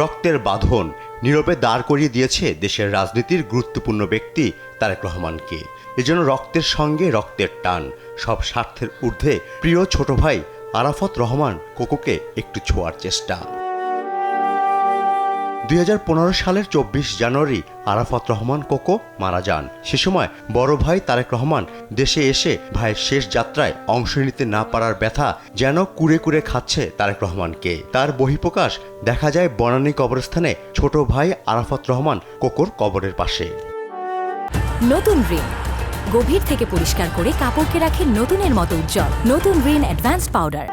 রক্তের বাঁধন নীরবে দাঁড় করিয়ে দিয়েছে দেশের রাজনীতির গুরুত্বপূর্ণ ব্যক্তি তারেক রহমানকে। এজন্য রক্তের সঙ্গে রক্তের টান, সব স্বার্থের ঊর্ধ্বে প্রিয় ছোট ভাই আরাফাত রহমান কোকোকে একটু ছোঁয়ার চেষ্টা। 2015 সালের 24 জানুয়ারি আরাফাত রহমান কোকো মারা যান। সে সময় বড় ভাই তারেক রহমান দেশে এসে ভাইয়ের শেষ যাত্রায় অংশ নিতে না পারার ব্যথা যেন কুরে কুরে খাচ্ছে তারেক রহমানকে। তার বহিঃপ্রকাশ দেখা যায় বনানী কবরস্থানে ছোট ভাই আরাফাত রহমান কোকোর কবরের পাশে। নতুন রিন গভীর থেকে পরিষ্কার করে কাপড়কে রাখে নতুনের মতো উজ্জ্বল। নতুন রিন অ্যাডভান্সড পাউডার।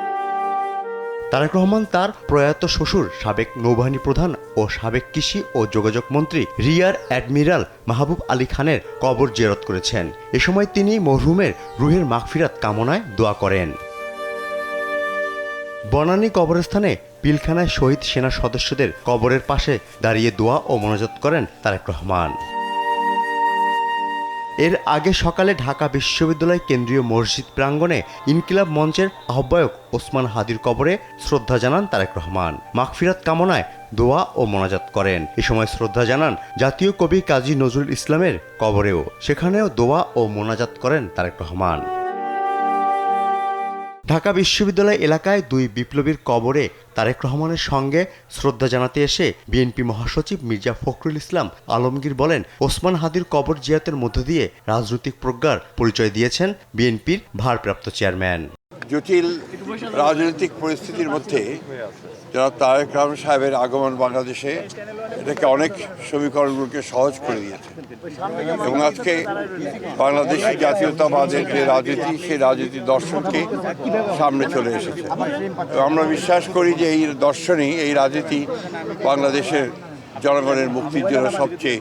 তারেক রহমান তার প্রয়াত শ্বশুর সাবেক নৌবাহিনী প্রধান ও সাবেক কৃষি ও যোগাযোগ মন্ত্রী রিয়ার অ্যাডমিরাল মাহবুব আলী খানের কবর জিয়ারত করেছেন। এ সময় তিনি মরহুমের রুহের মাগফিরাত কামনায় দোয়া করেন। বনানী কবরস্থানে পিলখানায় শহীদ সেনা সদস্যদের কবরের পাশে দাঁড়িয়ে দোয়া ও মোনাজাত করেন তারেক রহমান। এর আগে সকালে ঢাকা বিশ্ববিদ্যালয় কেন্দ্রীয় মসজিদ প্রাঙ্গণে ইনকিলাব মঞ্চের আহ্বায়ক ওসমান হাদির কবরে শ্রদ্ধা জানান তারেক রহমান। মাগফিরাত কামনায় দোয়া ও মোনাজাত করেন। এ সময় শ্রদ্ধা জানান জাতীয় কবি কাজী নজরুল ইসলামের কবরেও, সেখানেও দোয়া ও মোনাজাত করেন তারেক রহমান। ঢাকা বিশ্ববিদ্যালয় এলাকায় দুই বিপ্লবীর কবরে তারেক রহমানের সঙ্গে শ্রদ্ধা জানাতে এসে বিএনপি মহাসচিব মির্জা ফখরুল ইসলাম আলমগীর বলেন, ওসমান হাদির কবর জিয়ারতের মধ্য দিয়ে রাজনৈতিক প্রজ্ঞার পরিচয় দিয়েছেন বিএনপির ভারপ্রাপ্ত চেয়ারম্যান। জটিল রাজনৈতিক পরিস্থিতির মধ্যে যারা তারেক রহমান সাহেবের আগমন বাংলাদেশে এটাকে অনেক সমীকরণগুলোকে সহজ করে দিয়েছে এবং আজকে বাংলাদেশি জাতীয়তাবাদের যে রাজনীতি, সেই রাজনীতির দর্শনকে সামনে চলে এসেছে। তো আমরা বিশ্বাস করি যে এই দর্শনই, এই রাজনীতি বাংলাদেশের জনগণের মুক্তির জন্য সবচেয়ে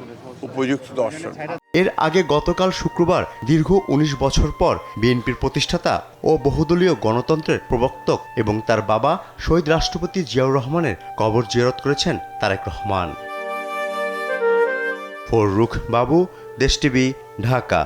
উপযুক্ত দর্শন। এর আগে গতকাল শুক্রবার দীর্ঘ 19 বছর পর বিএনপির প্রতিষ্ঠাতা ও বহুদলীয় গণতন্ত্রের প্রবক্তক এবং তার বাবা শহীদ রাষ্ট্রপতি জিয়াউর রহমানের কবর জিয়ারত করেছেন তারেক রহমান। ফররুখ বাবু, দেশ টিভি, ঢাকা।